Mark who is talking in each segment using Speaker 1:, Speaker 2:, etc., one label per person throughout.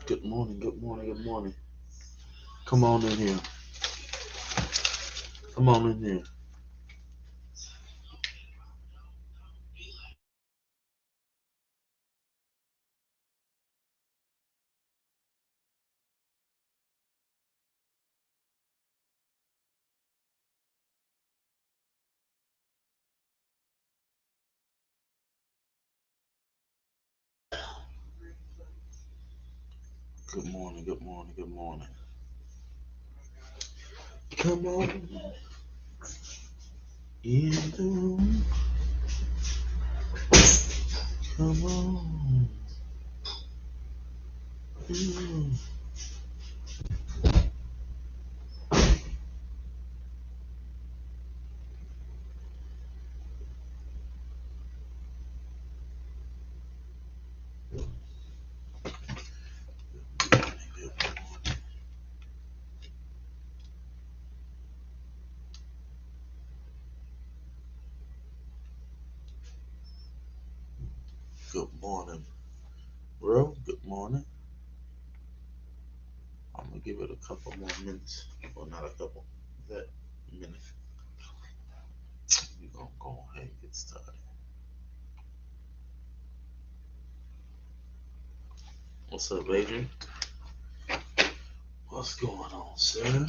Speaker 1: Good morning, good morning, good morning. Come on in here. Come on in here. Good morning, good morning, good morning. Come on in the room. Come on. Mm. Good morning, bro. Good morning. I'm gonna give it a couple more minutes. Well, not a couple. That minute. We're gonna go ahead and get started. What's up, Adrian? What's going on, sir?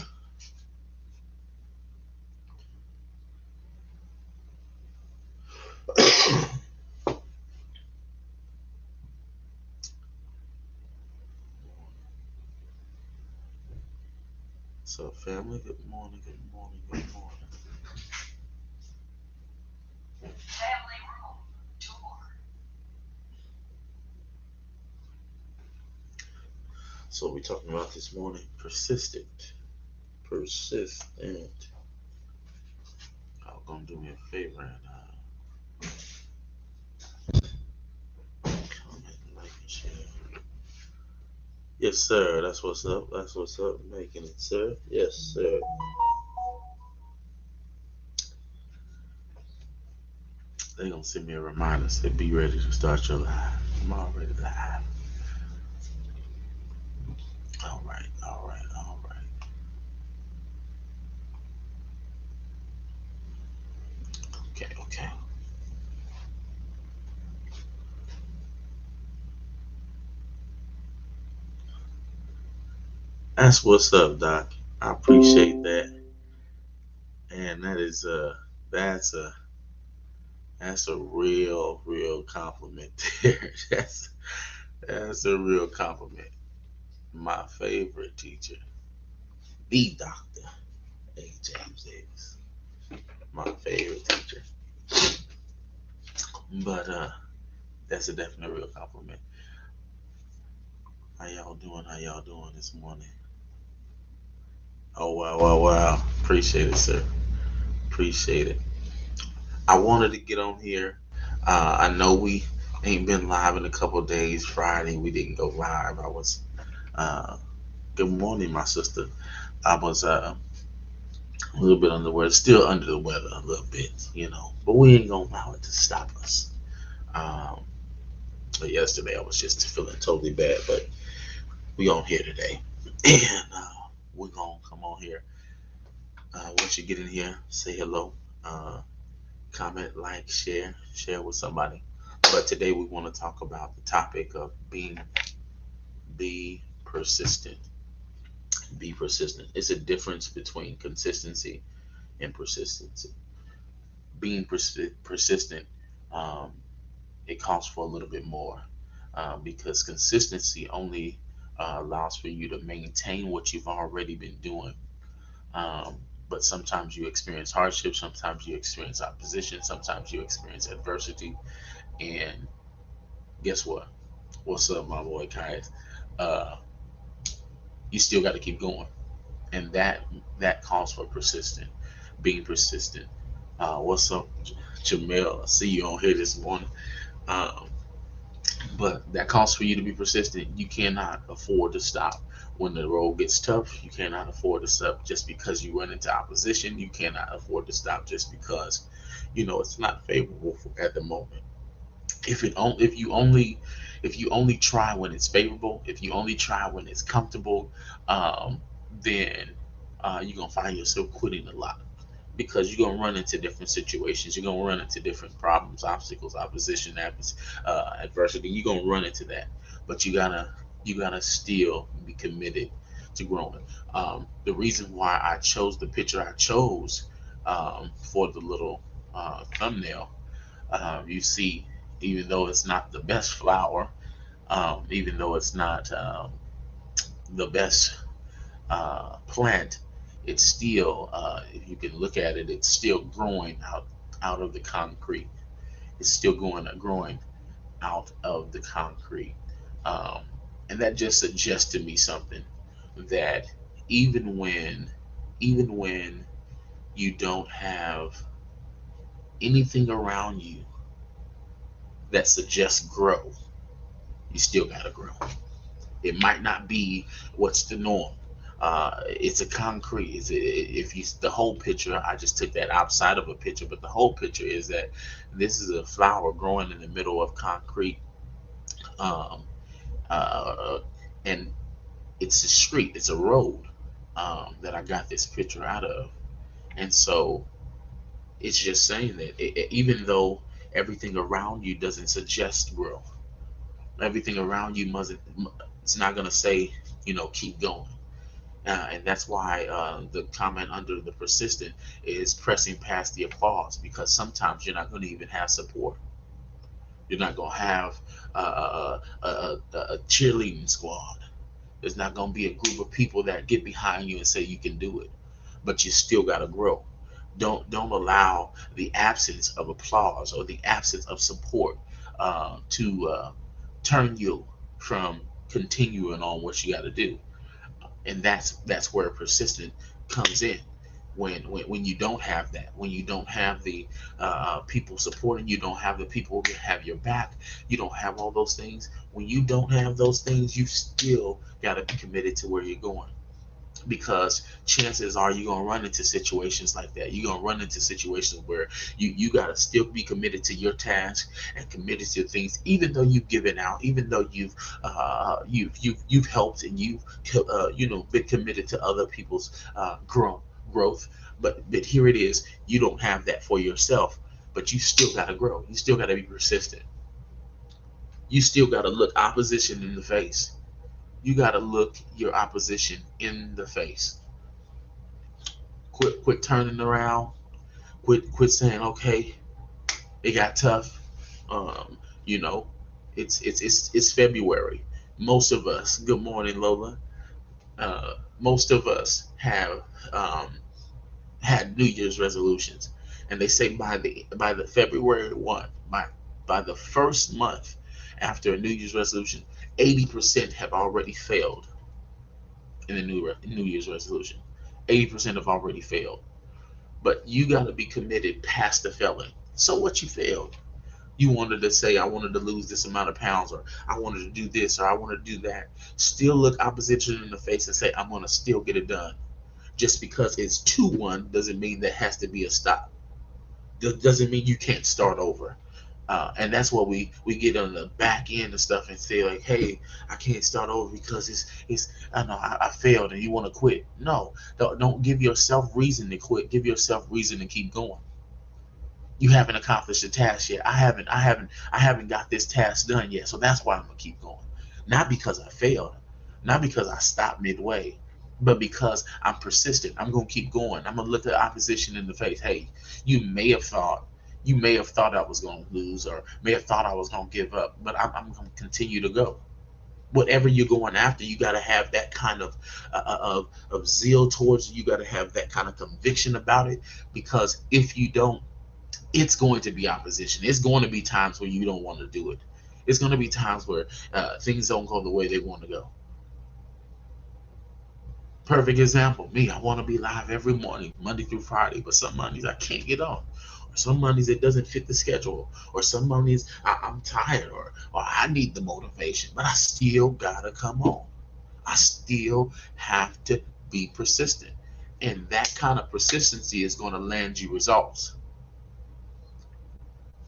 Speaker 1: What's up, family? Good morning, good morning, good morning. So we're talking about this morning, persistent. Persistent. Y'all gonna do me a favor and comment, like, and share. Yes, sir. That's what's up. That's what's up. Making it, sir. Yes, sir. They gonna send me a reminder. Say, be ready to start your live. I'm already live. All right. All right. All right. Okay. Okay. That's what's up, Doc. I appreciate that. And that is that's a that's a real compliment there. That's a real compliment. My favorite teacher, the Doctor A. James Davis. My favorite teacher. But that's a definite real compliment. How y'all doing? How y'all doing this morning? Oh wow, wow, wow. Appreciate it, sir. Appreciate it. I wanted to get on here. I know we ain't been live in a couple of days. Friday we didn't go live. I was good morning, my sister. I was a little bit under the weather, still under the weather a little bit, but we ain't gonna allow it to stop us. Um, but yesterday I was just feeling totally bad, but we on here today, and we're gonna come on here. Once you get in here, say hello, uh, comment, like, share with somebody. But today we want to talk about the topic of be persistent. Be persistent. It's a difference between consistency and persistency. Being persistent, um, it calls for a little bit more because consistency only allows for you to maintain what you've already been doing. Um, but sometimes you experience hardship, sometimes you experience opposition, sometimes you experience adversity. And guess what? What's up, my boy Kai? Uh, you still got to keep going, and that calls for persistent, being persistent. What's up, Jamel? I see you on here this morning. Um, but that calls for you to be persistent. You cannot afford to stop when the road gets tough. You cannot afford to stop just because you run into opposition. You cannot afford to stop just because it's not favorable at the moment. If you only try when it's favorable, if you only try when it's comfortable, um, then you're gonna find yourself quitting a lot, because you're gonna run into different situations. You're gonna run into different problems, obstacles, opposition, adversity. You're gonna run into that, but you gotta still be committed to growing. The reason why I chose the picture I chose for the little thumbnail, you see, even though it's not the best flower, even though it's not the best plant, it's still, if you can look at it, it's still growing out of the concrete. It's still growing out of the concrete, um, and that just suggests to me something, that even when even when you don't have anything around you that suggests grow, you still gotta grow. It might not be what's the norm. It's a concrete. If you the whole picture, I just took that outside of a picture, but the whole picture is that this is a flower growing in the middle of concrete, um, uh, and it's a street, it's a road that I got this picture out of, and so it's just saying that even though everything around you doesn't suggest growth, everything around you mustn't. It's not gonna say, keep going. And that's why the comment under the persistent is pressing past the applause, because sometimes you're not going to even have support. You're not going to have a cheerleading squad. There's not going to be a group of people that get behind you and say you can do it, but you still got to grow. Don't allow the absence of applause or the absence of support to turn you from continuing on what you got to do. And that's where persistent comes in. When you don't have that, when you don't have the people supporting you, don't have the people who have your back, you don't have all those things. When you don't have those things, you still got to be committed to where you're going, because chances are you're going to run into situations like that. You're going to run into situations where you got to still be committed to your task and committed to things, even though you've given out, even though you've helped, and you've been committed to other people's growth. But here it is, you don't have that for yourself, but you still got to grow. You still got to be persistent. You still got to look opposition in the face. You got to look your opposition in the face. Quit turning around. Quit saying, okay, it got tough. Um, you know, it's February. Most of us. Good morning, Lola. Most of us have had New Year's resolutions, and they say by the February 1, by the first month after a New Year's resolution, 80% have already failed in the New Year's resolution. 80% have already failed. But you got to be committed past the failing. So what, you failed? You wanted to say, I wanted to lose this amount of pounds, or I wanted to do this, or I want to do that. Still look opposition in the face and say, I'm going to still get it done. Just because it's 2-1 doesn't mean there has to be a stop. Doesn't mean you can't start over. And that's what we get on the back end of stuff and say, like, hey, I can't start over because it's I know I failed, and you want to quit. No, don't give yourself reason to quit. Give yourself reason to keep going. You haven't accomplished the task yet. I haven't got this task done yet. So that's why I'm gonna keep going. Not because I failed, not because I stopped midway, but because I'm persistent. I'm gonna keep going. I'm gonna look the opposition in the face. Hey, you may have thought you may have thought I was gonna lose, or may have thought I was gonna give up, but I'm gonna continue to go. Whatever you're going after, you got to have that kind of zeal towards it. You got to have that kind of conviction about it, because if you don't, it's going to be opposition. It's going to be times where you don't want to do it. It's going to be times where things don't go the way they want to go. Perfect example, me. I want to be live every morning, Monday through Friday, but some Mondays I can't get on. Or some Mondays it doesn't fit the schedule. Or some Mondays I'm tired, or I need the motivation, but I still got to come on. I still have to be persistent. And that kind of persistency is going to land you results.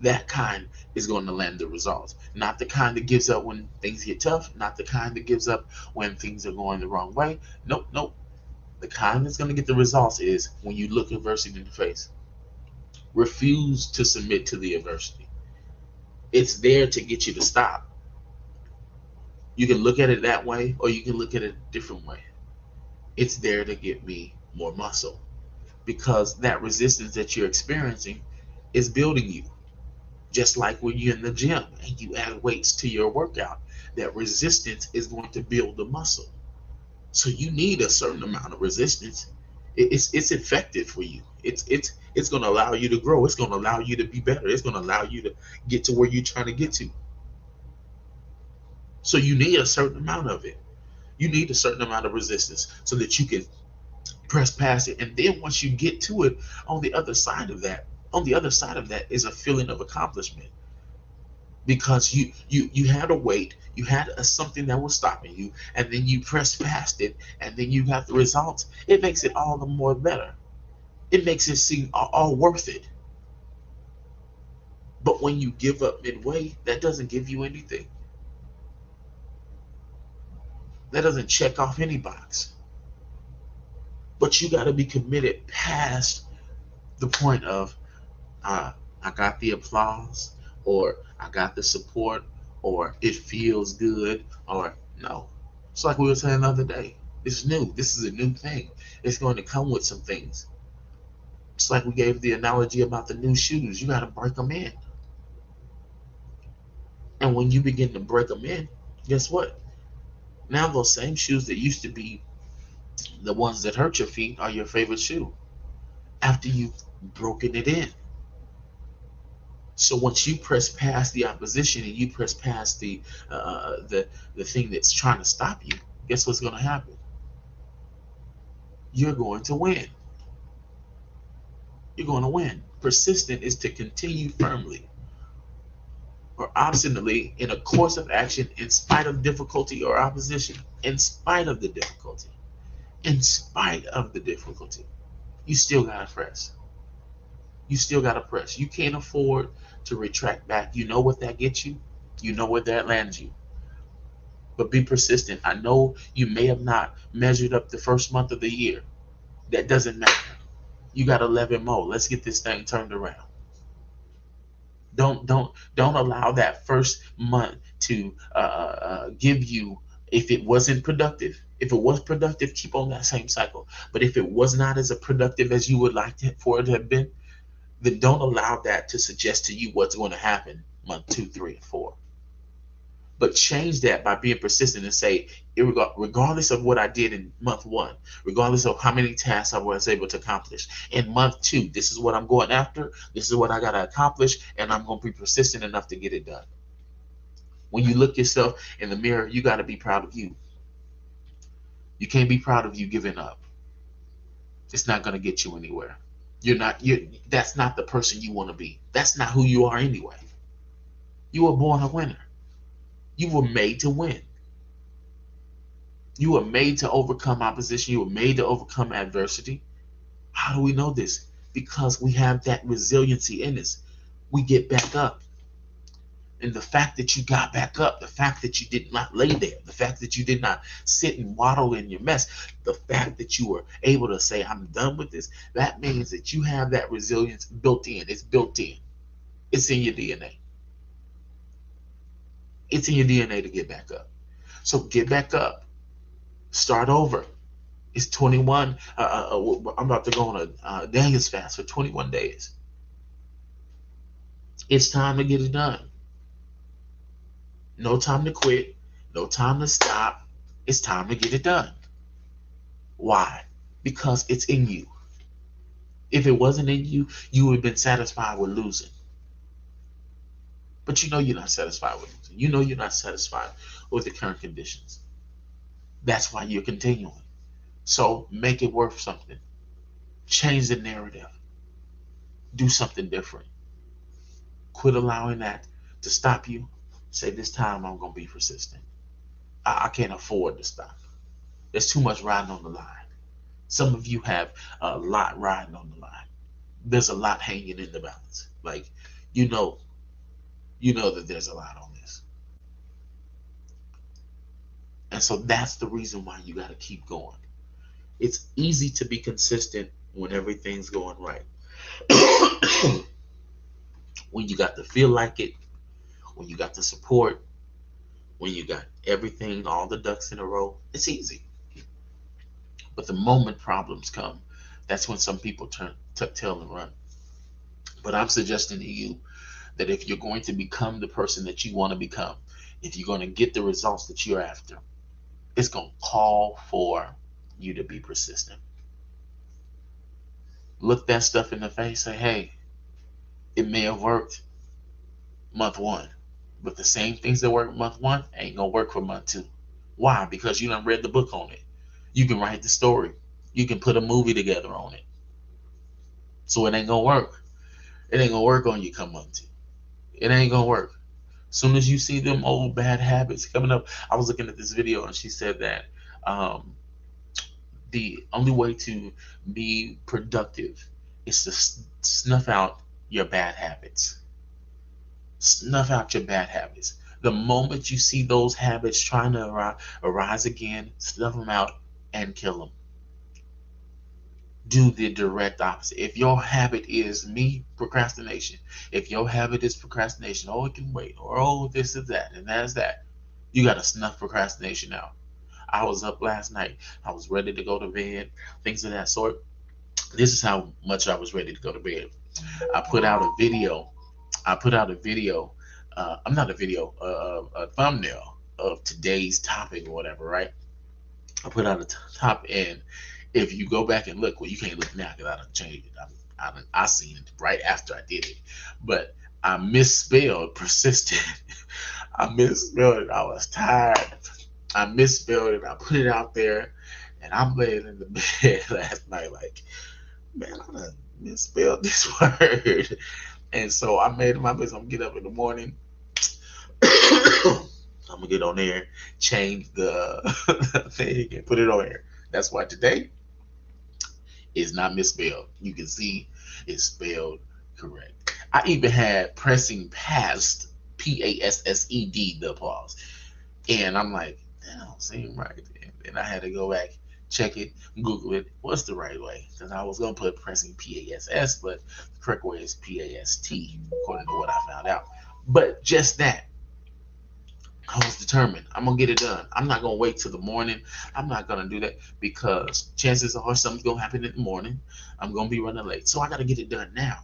Speaker 1: That kind is going to land the results. Not the kind that gives up when things get tough, not the kind that gives up when things are going the wrong way. Nope, nope. The kind that's going to get the results is when you look adversity in the face. Refuse to submit to the adversity. It's there to get you to stop. You can look at it that way, or you can look at it a different way. It's there to get me more muscle, because that resistance that you're experiencing is building you. Just like when you're in the gym and you add weights to your workout, that resistance is going to build the muscle. So you need a certain amount of resistance. It's effective for you. It's going to allow you to grow. It's going to allow you to be better. It's going to allow you to get to where you're trying to get to. So you need a certain amount of it. You need a certain amount of resistance so that you can press past it. And then once you get to it, on the other side of that is a feeling of accomplishment, because you had a weight, you had something that was stopping you, and then you pressed past it, and then you got the results. It makes it all the more better. It makes it seem all worth it. But when you give up midway, that doesn't give you anything. That doesn't check off any box. But you got to be committed past the point of I got the applause, or I got the support, or it feels good, or no. It's like we were saying the other day. It's new. This is a new thing. It's going to come with some things. It's like we gave the analogy about the new shoes. You got to break them in. And when you begin to break them in, guess what? Now those same shoes that used to be the ones that hurt your feet are your favorite shoe after you've broken it in. So once you press past the opposition and you press past the thing that's trying to stop you, guess what's going to happen? You're going to win. You're going to win. Persistent is to continue firmly or obstinately in a course of action in spite of difficulty or opposition. In spite of the difficulty. In spite of the difficulty. You still got to press. You still got to press. You can't afford to retract back. You know what that gets you? You know where that lands you. But be persistent. I know you may have not measured up the first month of the year. That doesn't matter. You got 11 more. Let's get this thing turned around. Don't allow that first month to give you, if it wasn't productive. If it was productive, keep on that same cycle. But if it was not as productive as you would like for it to have been, then don't allow that to suggest to you what's going to happen month 2, 3, and 4. But change that by being persistent and say, regardless of what I did in month 1, regardless of how many tasks I was able to accomplish, in month 2, this is what I'm going after, this is what I got to accomplish, and I'm going to be persistent enough to get it done. When you look yourself in the mirror, you got to be proud of you. You can't be proud of you giving up. It's not going to get you anywhere. That's not the person you want to be. That's not who you are anyway. You were born a winner. You were made to win. You were made to overcome opposition. You were made to overcome adversity. How do we know this? Because we have that resiliency in us. We get back up. And the fact that you got back up, the fact that you did not lay there, the fact that you did not sit and waddle in your mess, the fact that you were able to say, I'm done with this, that means that you have that resilience built in. It's built in. It's in your DNA. It's in your DNA to get back up. So get back up. Start over. It's 21. I'm about to go on a Daniel's fast for 21 days. It's time to get it done. No time to quit. No time to stop. It's time to get it done. Why? Because it's in you. If it wasn't in you, you would have been satisfied with losing. But you know you're not satisfied with losing. You know you're not satisfied with the current conditions. That's why you're continuing. So make it worth something. Change the narrative. Do something different. Quit allowing that to stop you. Say, this time I'm going to be persistent. I can't afford to stop. There's too much riding on the line. Some of you have a lot riding on the line. There's a lot hanging in the balance. Like, you know, you know that there's a lot on this. And so that's the reason why you got to keep going. It's easy to be consistent when everything's going right. When you got to feel like it, when you got the support, when you got everything, all the ducks in a row, it's easy. But the moment problems come, that's when some people turn tuck tail and run. But I'm suggesting to you that if you're going to become the person that you want to become, if you're going to get the results that you're after, it's going to call for you to be persistent. Look that stuff in the face, say, hey, it may have worked month one, but the same things that work month one ain't going to work for month two. Why? Because you done read the book on it. You can write the story. You can put a movie together on it. So it ain't going to work. It ain't going to work on you come month two. It ain't going to work. Soon as you see them old bad habits coming up, I was looking at this video and she said that um, the only way to be productive is to snuff out your bad habits. Snuff out your bad habits. The moment you see those habits trying to arise again, snuff them out and kill them. Do the direct opposite. If your habit is procrastination, if your habit is procrastination, oh, it can wait, or oh, this is that, and that's that, you got to snuff procrastination out. I was up last night. I was ready to go to bed, things of that sort. This is how much I was ready to go to bed. I put out a video. I put out a video. I'm not a video, a thumbnail of today's topic or whatever, right? I put out a top end. If you go back and look, well, you can't look now because I done changed it. I seen it right after I did it, but I misspelled persistent. I misspelled it. I was tired. I misspelled it. I put it out there, and I'm laying in the bed last night like, man, I done misspelled this word. And so I made my business. I'm gonna get up in the morning. I'm gonna get on there, change the thing, and put it on here. That's why today is not misspelled. You can see it's spelled correct. I even had pressing past PASSED the pause, and I'm like, that don't seem right. And I had to go back, check it, Google it. What's the right way? Because I was gonna put pressing PASS, but the correct way is PAST, according to what I found out. But just that, I was determined. I'm gonna get it done. I'm not gonna wait till the morning. I'm not gonna do that because chances are something's gonna happen in the morning. I'm gonna be running late, so I gotta get it done now.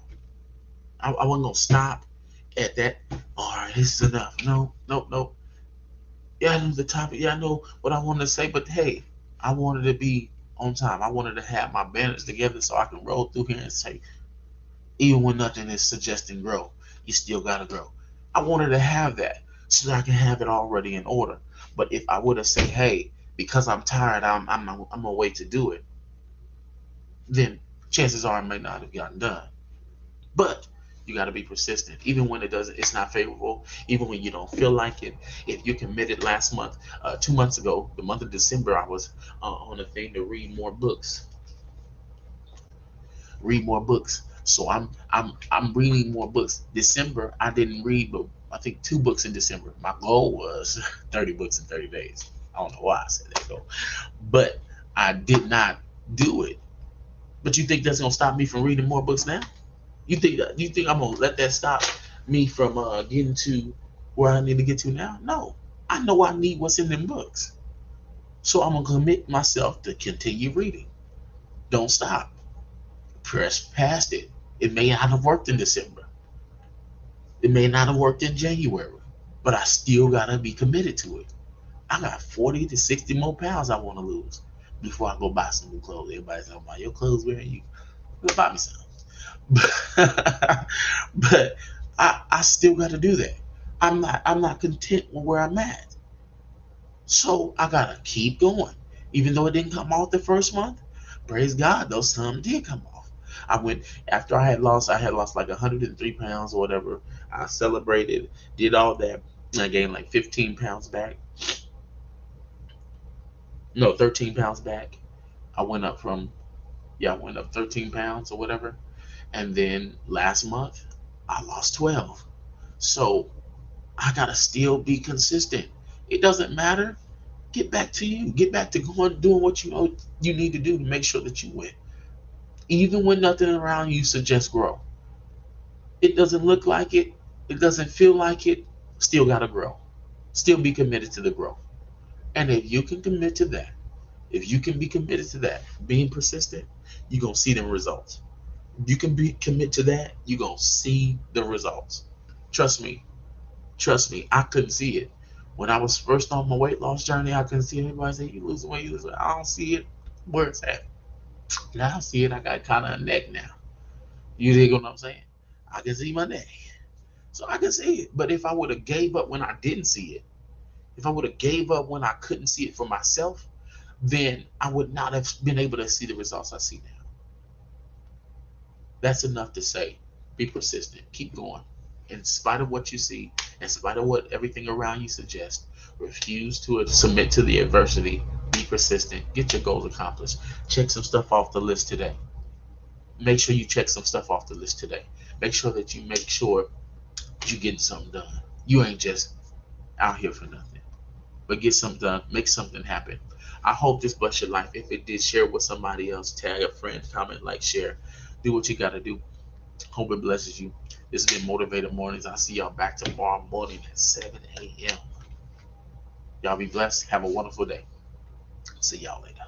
Speaker 1: I wasn't gonna stop at that. All right, this is enough. No, no, no. Yeah, I know the topic. Yeah, I know what I wanted to say, but hey, I wanted to be on time. I wanted to have my banners together so I can roll through here and say, even when nothing is suggesting grow, you still gotta grow. I wanted to have that so that I can have it already in order. But if I would have said, hey, because I'm tired, I'm gonna wait to do it, then chances are I may not have gotten done. But you got to be persistent, even when it's not favorable, even when you don't feel like it. If you committed last month, 2 months ago, the month of December, I was on a thing to read more books. Read more books. So I'm reading more books. December, I didn't read, but I think 2 books in December. My goal was 30 books in 30 days. I don't know why I said that goal, but I did not do it. But you think that's gonna stop me from reading more books now? You think I'm gonna let that stop me from getting to where I need to get to now? No, I know I need what's in them books, so I'm gonna commit myself to continue reading. Don't stop. Press past it. It may not have worked in December. It may not have worked in January, but I still gotta be committed to it. I got 40 to 60 more pounds I want to lose before I go buy some new clothes. Everybody's talking about your clothes wearing you. Go buy me some. But I still got to do that. I'm not content with where I'm at. So I gotta keep going. Even though it didn't come off the first month, praise God, those some did come off. I went after I had lost like 103 pounds or whatever. I celebrated, did all that. And I gained like 15 pounds back. No, 13 pounds back. I went up from I went up 13 pounds or whatever. And then last month I lost 12. So I gotta still be consistent. It doesn't matter. Get back to you. Get back to going doing what you know you need to do to make sure that you win. Even when nothing around you suggests grow. It doesn't look like it. It doesn't feel like it. Still gotta grow. Still be committed to the growth. And if you can commit to that, if you can be committed to that, being persistent, you're gonna see them results. You can be commit to that, you're gonna see the results. Trust me, trust me, I couldn't see it. When I was first on my weight loss journey, I couldn't see anybody say, you losing weight, you losing weight. I don't see it. Where it's at. Now I see it, I got kind of a neck now. You dig what I'm saying? I can see my neck. So I can see it. But if I would have gave up when I didn't see it, if I would have gave up when I couldn't see it for myself, then I would not have been able to see the results I see now. That's enough to say, be persistent, keep going. In spite of what you see, in spite of what everything around you suggests, refuse to submit to the adversity. Be persistent. Get your goals accomplished. Check some stuff off the list today. Make sure you check some stuff off the list today. Make sure that you make sure you're getting something done. You ain't just out here for nothing. But get something done. Make something happen. I hope this bless your life. If it did, share with somebody else. Tag a friend, comment, like, share. Do what you got to do. Hope it blesses you. This has been Motivated Mornings. I'll see y'all back tomorrow morning at 7 a.m. Y'all be blessed. Have a wonderful day. See y'all later.